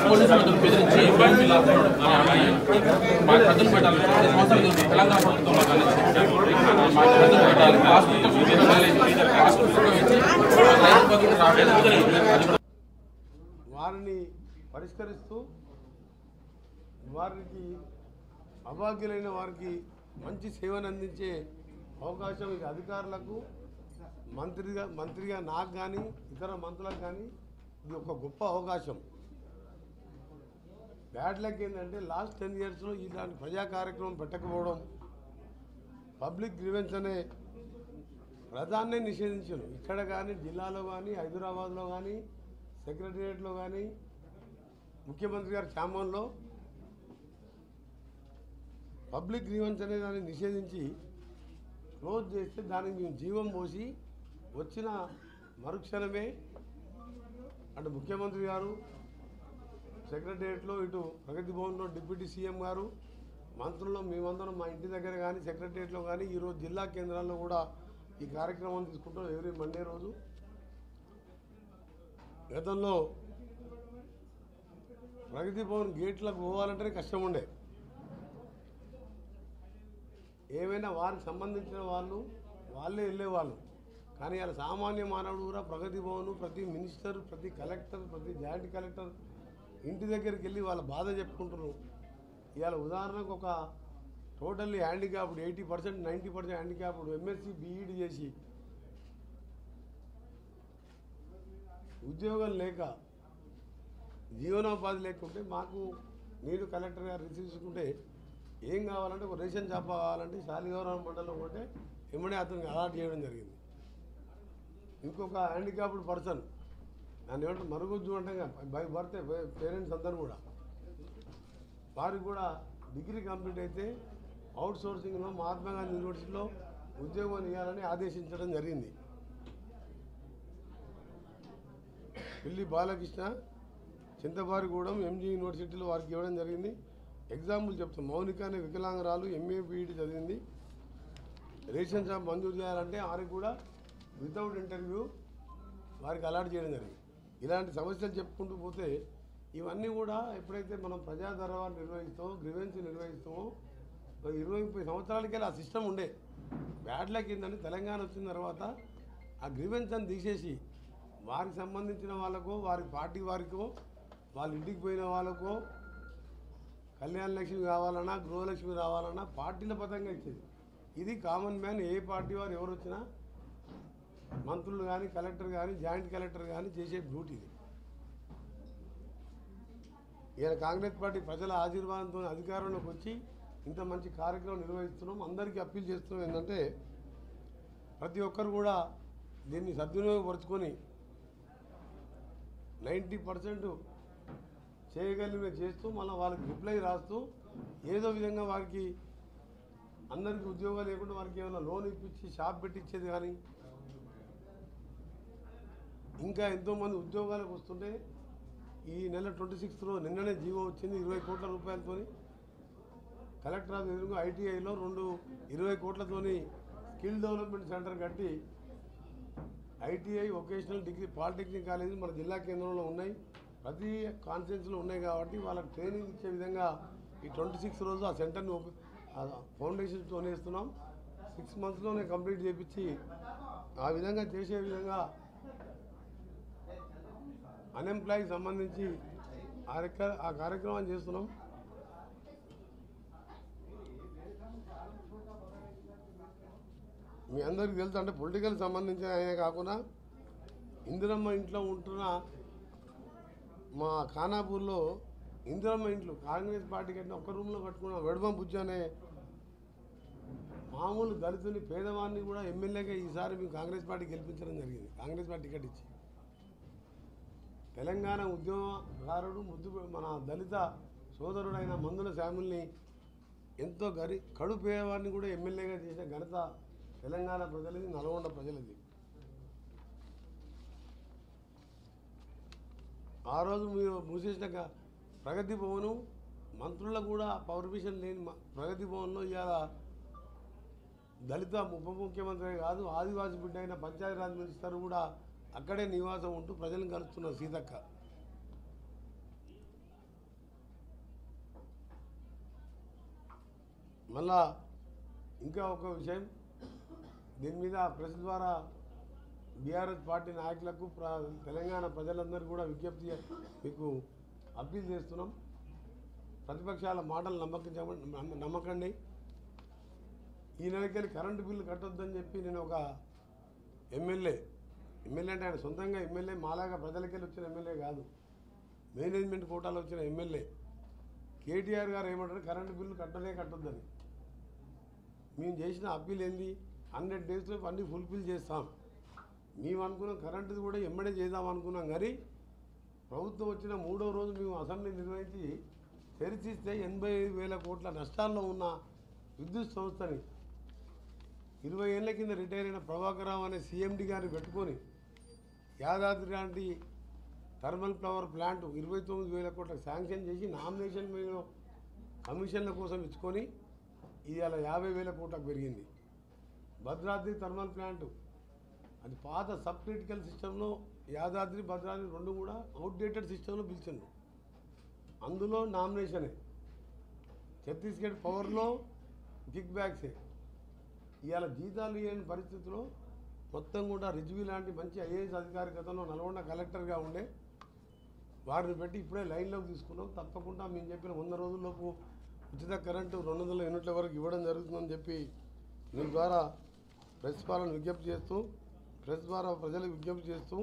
పోలీసులతో బెదిరించి మా ప్రజలు పెట్టాలి 10 సంవత్సరాలు తెలంగాణ ప్రభుత్వంలో కానీ మా ప్రజలు పెట్టాలి వారిని పరిష్కరిస్తూ వారికి అభాగ్యులైన వారికి మంచి సేవను అందించే అవకాశం ఇది అధికారులకు మంత్రిగా నాకు కానీ ఇతర మంత్రులకు కానీ ఇది ఒక గొప్ప అవకాశం. బ్యాడ్ లక్ ఏంటంటే లాస్ట్ 10 ఇయర్స్లో ఇలాంటి ప్రజా కార్యక్రమం పెట్టకపోవడం, పబ్లిక్ గ్రీవెన్స్ అనే ప్రధాన్నే నిషేధించాను. ఇక్కడ కానీ జిల్లాలో కానీ హైదరాబాద్లో కానీ సెక్రటేరియట్లో కానీ ముఖ్యమంత్రి గారి ఛాంబర్లో పబ్లిక్ గ్రీవెన్స్ అనే దాన్ని నిషేధించి క్లోజ్ చేస్తే దానికి మేము జీవం పోసి వచ్చిన మరుక్షణమే అటు ముఖ్యమంత్రి గారు సెక్రటేరియట్లో, ఇటు ప్రగతి భవన్లో డిప్యూటీ సీఎం గారు, మంత్రుల్లో మేమందరం మా ఇంటి దగ్గర కానీ సెక్రటేరియట్లో కానీ ఈరోజు జిల్లా కేంద్రాల్లో కూడా ఈ కార్యక్రమం తీసుకుంటాం. ఎవ్రీ మండే రోజు. గతంలో ప్రగతి భవన్ గేట్లకు పోవాలంటే కష్టం ఉండే. ఏమైనా వారికి సంబంధించిన వాళ్ళే వెళ్ళేవాళ్ళు. కానీ అలా సామాన్య మానవుడు కూడా ప్రగతి భవన్, ప్రతి మినిస్టర్, ప్రతి కలెక్టర్, ప్రతి జాయింట్ కలెక్టర్ ఇంటి దగ్గరికి వెళ్ళి వాళ్ళ బాధ చెప్పుకుంటున్నారు. ఇవాళ ఉదాహరణకు ఒక totally handicapped 80% 90% handicapped MSc BEd చేసి ఉద్యోగం లేక జీవనోపాధి లేకుంటే మాకు నేను కలెక్టర్ గారు రిసీవ్చుకుంటే ఏం కావాలంటే ఒక రేషన్ షాప్ కావాలంటే శాలిగౌరవ మండలం ఉంటే ఎమ్మడే అతనికి అలాట్ చేయడం జరిగింది. ఇంకొక హ్యాండిక్యాప్డ్ పర్సన్ దాన్ని ఏమంటే మరుగుజ్జు అంటే బై బర్త్ పేరెంట్స్ అందరూ కూడా వారికి కూడా డిగ్రీ కంప్లీట్ అయితే అవుట్ సోర్సింగ్లో మహాత్మా గాంధీ యూనివర్సిటీలో ఉద్యోగం ఇవ్వాలని ఆదేశించడం జరిగింది. పిల్లి బాలకృష్ణ చింతబారిగూడెం ఎంజీ యూనివర్సిటీలో వారికి ఇవ్వడం జరిగింది. ఎగ్జాంపుల్ చెప్తాం. మౌనిక అనే వికలాంగురాలు ఎంఏ బీఈడి చదివింది. రేషన్ షాప్ మంజూరు చేయాలంటే వారికి కూడా వితౌట్ ఇంటర్వ్యూ వారికి అలాట్ చేయడం జరిగింది. ఇలాంటి సమస్యలు చెప్పుకుంటూ పోతే ఇవన్నీ కూడా ఎప్పుడైతే మనం ప్రజా దర్బార్ నిర్వహిస్తామో, గ్రీవెన్స్ నిర్వహిస్తామో 20-30 సంవత్సరాలకే ఆ సిస్టమ్ ఉండే. బ్యాడ్ లక్ ఏంటంటే తెలంగాణ వచ్చిన తర్వాత ఆ గ్రీవెన్స్ అని తీసేసి వారికి సంబంధించిన వాళ్ళకో, వారి పార్టీ వారికో, వాళ్ళ ఇంటికి పోయిన వాళ్ళకో కళ్యాణ లక్ష్మి కావాలన్నా, గృహలక్ష్మి రావాలన్నా పార్టీల పదంగా ఇచ్చేది. ఇది కామన్ మ్యాన్ ఏ పార్టీ వారు ఎవరు వచ్చినా మంత్రులు కానీ, కలెక్టర్ కానీ, జాయింట్ కలెక్టర్ కానీ చేసే డ్యూటీ ఇది. ఈయన కాంగ్రెస్ పార్టీ ప్రజల ఆశీర్వాదంతో అధికారంలోకి వచ్చి ఇంత మంచి కార్యక్రమం నిర్వహిస్తున్నాం. అందరికీ అప్పీల్ చేస్తున్నాం ఏంటంటే ప్రతి ఒక్కరు కూడా దీన్ని సద్వినియోగపరుచుకొని 90% చేయగలిగిన చేస్తూ మళ్ళీ వాళ్ళకి రిప్లై రాస్తూ ఏదో విధంగా వారికి అందరికీ ఉద్యోగాలు లేకుండా వారికి ఏమైనా లోన్ ఇప్పించి షాప్ పెట్టించేది కానీ ఇంకా ఎంతోమంది ఉద్యోగాలకు వస్తుంటే ఈ నెల 26th నిన్ననే జీవో వచ్చింది 20 కోట్ల రూపాయలతో కలెక్టర్ ఆఫ్ ఎదురుగా ఐటీఐలో 20 కోట్లతోని స్కిల్ డెవలప్మెంట్ సెంటర్ కట్టి ఐటీఐ వొకేషనల్ డిగ్రీ పాలిటెక్నిక్ కాలేజీలు మన జిల్లా కేంద్రంలో ఉన్నాయి. ప్రతి కాన్ఫరెన్స్లో ఉన్నాయి కాబట్టి వాళ్ళకి ట్రైనింగ్ ఇచ్చే విధంగా ఈ 26 రోజు ఆ సెంటర్ని ఫౌండేషన్తో వేస్తున్నాం. 6 monthsలోనే కంప్లీట్ చేయించి ఆ విధంగా చేసే విధంగా అన్ఎంప్లాయ్కి సంబంధించి ఆ కార్యక్రమాన్ని చేస్తున్నాం. మీ అందరికీ తెలుసు అంటే పొలిటికల్ సంబంధించిన అయినా కాకుండా ఇందిరమ్మ ఇంట్లో ఉంటున్న మా ఖానాపూర్లో ఇందిరమ్మ ఇంట్లో కాంగ్రెస్ పార్టీ కట్టిన ఒక్క రూమ్లో కట్టుకున్న వెడబం బుజ్జి అనే మామూలు దళితుని పేదవాడిని కూడా ఎమ్మెల్యేగా ఈసారి మేము కాంగ్రెస్ పార్టీ గెలిపించడం జరిగింది. కాంగ్రెస్ పార్టీ టికెట్ ఇచ్చి తెలంగాణ ఉద్యమకారుడు మన దళిత సోదరుడైన మందుల శాముల్ని ఎంతో కడు పేదవాడిని కూడా ఎమ్మెల్యేగా చేసిన ఘనత తెలంగాణ ప్రజలది, నల్గొండ ప్రజలది. ఆ రోజు మీరు మూసేసిన ప్రగతి భవను మంత్రులకు కూడా పర్మిషన్ లేని ప్రగతి భవన్లో ఇవాళ దళిత ఉప ముఖ్యమంత్రి కాదు, ఆదివాసీ బిడ్డ అయిన పంచాయతీరాజ్ మినిస్టర్ కూడా అక్కడే నివాసం ఉంటూ ప్రజలను కలుస్తున్న సీతక్క. మళ్ళా ఇంకా ఒక విషయం, దీని మీద ప్రెస్ ద్వారా బీఆర్ఎస్ పార్టీ నాయకులకు తెలంగాణ ప్రజలందరూ కూడా విజ్ఞప్తి మీకు అప్పీల్ చేస్తున్నాం. ప్రతిపక్షాల మాటలు నమ్మకండి. ఈ నెలకెళ్ళి కరెంటు బిల్లు కట్టొద్దని చెప్పి నేను ఒక ఎమ్మెల్యే అంటే ఆయన సొంతంగా ఎమ్మెల్యే, మాలాగా ప్రజలకెళ్ళి వచ్చిన ఎమ్మెల్యే కాదు, మేనేజ్మెంట్ కోటాలో వచ్చిన ఎమ్మెల్యే కేటీఆర్ గారు ఏమంటారు, కరెంటు బిల్లు కట్టొద్దని. మేము చేసిన అప్పీల్ ఏంది, 100 డేస్లో అన్నీ ఫుల్ఫిల్ చేస్తాం. మేము అనుకున్నాం కరెంటుది కూడా ఎమ్మడే చేద్దాం అనుకున్నాం, కానీ ప్రభుత్వం వచ్చిన 3వ రోజు మేము అసెంబ్లీ నిర్వహించి తెరిచిస్తే 85,000 కోట్ల నష్టాల్లో ఉన్న విద్యుత్ సంస్థని 20 ఏళ్ల కింద రిటైర్ అయిన ప్రభాకర్ రావు అనే సీఎండీ గారిని పెట్టుకొని యాదాద్రి లాంటి థర్మల్ పవర్ ప్లాంట్ 29,000 కోట్లకు శాంక్షన్ చేసి నామినేషన్ మీద కమిషన్ల కోసం ఇచ్చుకొని ఇవాళ 50,000 కోట్లకు పెరిగింది. భద్రాద్రి థర్మల్ ప్లాంట్ అది పాత సబ్ క్రిటికల్ సిస్టంలో, యాదాద్రి భద్రాద్రి రెండు కూడా అవుట్డేటెడ్ సిస్టంలో పిలిచింది. అందులో నామినేషనే, ఛత్తీస్గఢ్ పవర్లో కిక్ బ్యాక్సే. ఇవాళ జీతాలు లేని పరిస్థితిలో మొత్తం కూడా రిజ్వీ లాంటి మంచి ఐఏఎస్ అధికారి గతంలో నల్గొండ కలెక్టర్గా ఉండే వారిని పెట్టి ఇప్పుడే లైన్లోకి తీసుకున్నాం. తప్పకుండా మేము చెప్పిన 100 రోజుల్లోపు ఉచిత కరెంటు 200 యూనిట్ల వరకు ఇవ్వడం జరుగుతుందని చెప్పి మీ ద్వారా ప్రెస్ వాళ్ళని విజ్ఞప్తి చేస్తూ, ప్రెస్ ద్వారా ప్రజలకు విజ్ఞప్తి చేస్తూ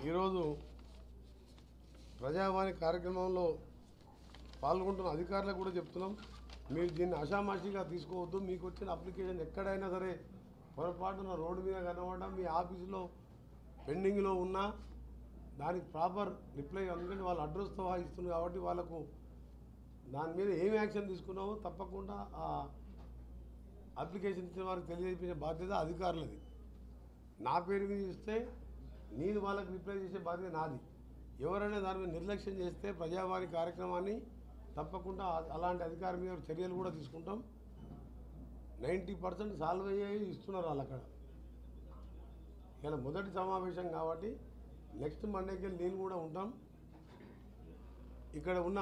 ఈరోజు ప్రజావాణి కార్యక్రమంలో పాల్గొంటున్న అధికారులకు కూడా చెప్తున్నాం, మీరు దీన్ని ఆషామాషిగా తీసుకోవద్దు. మీకు వచ్చిన అప్లికేషన్ ఎక్కడైనా సరే పొరపాటున రోడ్డు మీద కనబడడం, మీ ఆఫీసులో పెండింగ్లో ఉన్నా దానికి ప్రాపర్ రిప్లై, అందుకని వాళ్ళ అడ్రస్తో ఇస్తుంది కాబట్టి వాళ్ళకు దాని మీద ఏం యాక్షన్ తీసుకున్నామో తప్పకుండా ఆ అప్లికేషన్ ఇచ్చిన వారికి తెలియజేసే బాధ్యత అధికారులది. నా పేరు మీద ఇస్తే నేను వాళ్ళకి రిప్లై చేసే బాధ్యత నాది. ఎవరైనా దాని మీద నిర్లక్ష్యం చేస్తే ప్రజావాణి కార్యక్రమాన్ని తప్పకుండా అలాంటి అధికారి మీద చర్యలు కూడా తీసుకుంటాం. 90% సాల్వ్ అయ్యాయి ఇస్తున్నారు వాళ్ళు అక్కడ. ఇలా మొదటి సమావేశం కాబట్టి నెక్స్ట్ మండేకి నేను కూడా ఉంటాం. ఇక్కడ ఉన్న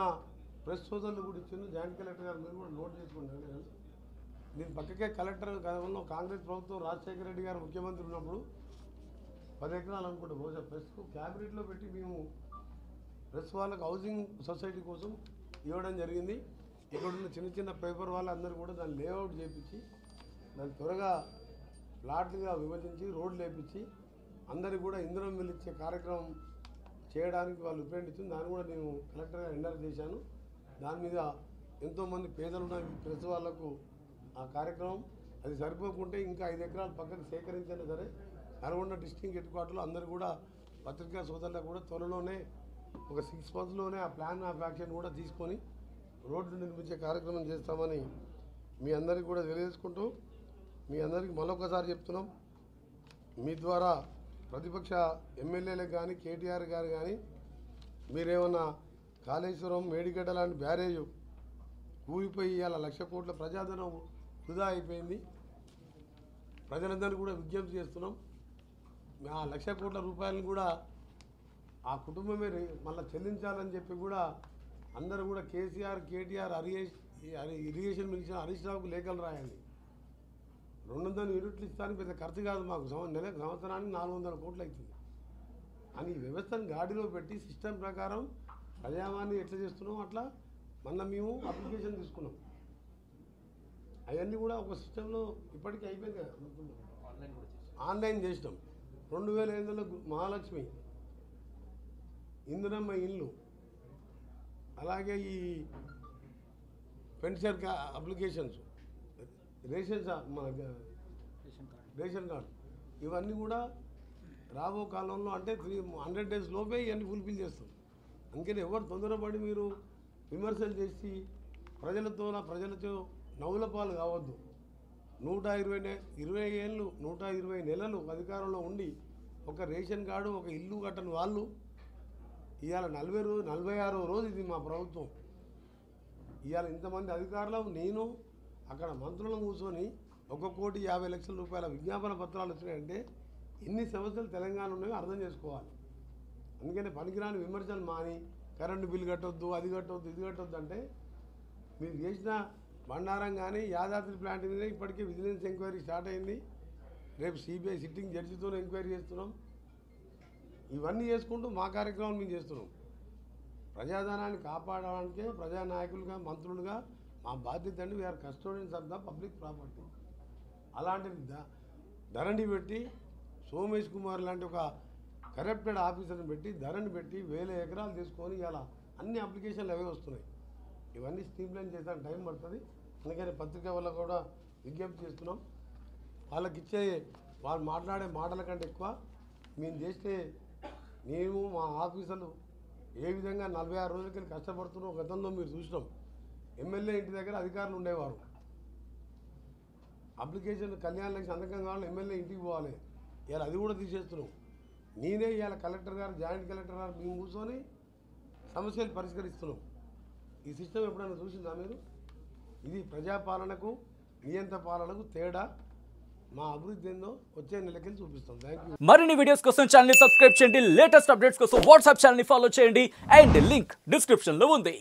ప్రెస్ సోదరులు కూడా ఇచ్చింది, జాయింట్ కలెక్టర్ గారు మీరు కూడా నోట్ చేసుకుంటారు. దీని పక్కకే కలెక్టర్ గతంలో కాంగ్రెస్ ప్రభుత్వం రాజశేఖర రెడ్డి గారు ముఖ్యమంత్రి ఉన్నప్పుడు 10 ఎకరాలు అనుకుంటా బహుశా ప్రెస్కు క్యాబినెట్లో పెట్టి మేము ప్రెస్ వాళ్ళకు హౌసింగ్ సొసైటీ కోసం ఇవ్వడం జరిగింది. ఇక్కడ ఉన్న చిన్న చిన్న పేపర్ వాళ్ళందరూ కూడా దాన్ని లేఅవుట్ చేయించి దాన్ని త్వరగా ప్లాట్లుగా విభజించి రోడ్లు వేయించి అందరికీ కూడా ఇంధనం వెలిచ్చే కార్యక్రమం చేయడానికి వాళ్ళు ఉపయోగించింది. దాన్ని కూడా నేను కలెక్టర్గా ఎండర్ చేశాను. దాని మీద ఎంతోమంది పేదలున్న ప్రెస్ వాళ్లకు ఆ కార్యక్రమం అది సరిపోకుంటే ఇంకా 5 ఎకరాలు పక్కన సేకరించినా సరే నల్గొండ డిస్ట్రిక్ట్ హెడ్ క్వార్టర్లో అందరూ కూడా పత్రికా సోదరులకు కూడా త్వరలోనే ఒక 6 monthsలోనే ఆ ప్లాన్ ఆఫ్ యాక్షన్ కూడా తీసుకొని రోడ్లు నిర్మించే కార్యక్రమం చేస్తామని మీ అందరికీ కూడా తెలియజేసుకుంటూ, మీ అందరికీ మరొకసారి చెప్తున్నాం, మీ ద్వారా ప్రతిపక్ష ఎమ్మెల్యేలకు కానీ కేటీఆర్ గారు కానీ మీరేమన్నా కాళేశ్వరం మేడిగడ్డ లాంటి బ్యారేజ్ కూలిపోయి ఇవాళ 1,00,000 కోట్ల ప్రజాధనం వృధా అయిపోయింది. ప్రజలందరూ కూడా విజ్ఞప్తి చేస్తున్నాం, ఆ 1,00,000 కోట్ల రూపాయలను కూడా ఆ కుటుంబమే మళ్ళీ చెల్లించాలని చెప్పి కూడా అందరూ కూడా కేసీఆర్, కేటీఆర్, ఇరిగేషన్ మినిస్టర్ హరీష్ రావుకు లేఖలు రాయండి. 200 యూనిట్లు ఇస్తానికి పెద్ద ఖర్చు కాదు మాకు, నెలకు సంవత్సరానికి 400 కోట్లు అవుతుంది అని ఈ వ్యవస్థను గాడిలో పెట్టి సిస్టమ్ ప్రకారం ప్రజావాణి ఎట్లా చేస్తున్నాం అట్లా మొన్న మేము అప్లికేషన్ తీసుకున్నాం. అవన్నీ కూడా ఒక సిస్టంలో ఇప్పటికీ అయిపోయింది కదా, ఆన్లైన్ చేసినాం. 2008లో మహాలక్ష్మి, ఇందిరమ్మ ఇల్లు, అలాగే ఈ పెన్షన్ అప్లికేషన్స్, రేషన్ కార్డు, ఇవన్నీ కూడా రాబో కాలంలో అంటే 100 days లోపే ఇవన్నీ ఫుల్ఫిల్ చేస్తాం. అందుకని ఎవరు తొందరపడి మీరు విమర్శలు చేసి ప్రజలతో నవ్వుల పాలు కావద్దు. 120 ఏళ్ళు 120 నెలలు అధికారంలో ఉండి ఒక రేషన్ కార్డు, ఒక ఇల్లు కట్టని వాళ్ళు ఇవాళ 46వ రోజు ఇది మా ప్రభుత్వం. ఇవాళ ఇంతమంది అధికారులు నేను అక్కడ మంత్రులను కూర్చొని 1,50,00,000 రూపాయల విజ్ఞాపన పత్రాలు వచ్చినాయంటే ఎన్ని సమస్యలు తెలంగాణ ఉన్నాయో అర్థం చేసుకోవాలి. అందుకని పనికిరాని విమర్శలు మాని కరెంటు బిల్లు కట్టొద్దు, అది కట్టొద్దు, ఇది కట్టొద్దు అంటే మీరు చేసిన బండారం కానీ యాదాద్రి ప్లాంట్ మీద ఇప్పటికే విజిలెన్స్ ఎంక్వైరీ స్టార్ట్ అయింది. రేపు సిబిఐ సిట్టింగ్ జడ్జితో ఎంక్వైరీ చేస్తున్నాం. ఇవన్నీ చేసుకుంటూ మా కార్యక్రమాలు మేము చేస్తున్నాం. ప్రజాధనాన్ని కాపాడడానికే ప్రజానాయకులుగా మంత్రులుగా మా బాధ్యత అండి. We are custodians of the public property. అలాంటిది ధరణి పెట్టి సోమేష్ కుమార్ లాంటి ఒక కరప్టెడ్ ఆఫీసర్ని పెట్టి ధరణి పెట్టి 1000 ఎకరాలు తీసుకొని ఇలా అన్ని అప్లికేషన్లు అవే వస్తున్నాయి. ఇవన్నీ స్ట్రీమ్లైన్ చేసానికి టైం పడుతుంది. అందుకని పత్రిక వల్ల కూడా విజ్ఞప్తి చేస్తున్నాం. వాళ్ళకిచ్చే వాళ్ళు మాట్లాడే మాటల కంటే ఎక్కువ మేము చేస్తే మేము మా ఆఫీసర్లు ఏ విధంగా 46 రోజులకి కష్టపడుతున్నాం. గతంలో మీరు చూసినాం. ఎమ్మెల్యే ఇంటి దగ్గర అధికారులు ఉండేవారు. అప్లికేషన్ కళ్యాణ లక్ష్మి సంతకం కావాలి, ఎమ్మెల్యే ఇంటికి పోవాలి. ఇలా అది కూడా తీసేస్తున్నాం. నేనే ఇవాళ కలెక్టర్ గారు, జాయింట్ కలెక్టర్ గారు మేము కూర్చొని సమస్యలు పరిష్కరిస్తున్నాం. ఈ సిస్టమ్ ఎప్పుడైనా చూసిందా మీరు? ఇది ప్రజాపాలనకు నియంత్ర పాలనకు తేడా. మా అభివృద్ధి ఏందో వచ్చే నెలకెళ్ళి చూపిస్తాం. Thank you. మరిన్ని వీడియోస్ కోసం ఛానల్ ని సబ్స్క్రైబ్ చేయండి. లేటెస్ట్ అప్డేట్స్ కోసం వాట్సాప్ ఛానల్ ని ఫాలో చేయండి. అండ్ లింక్ డిస్క్రిప్షన్ లో ఉంది.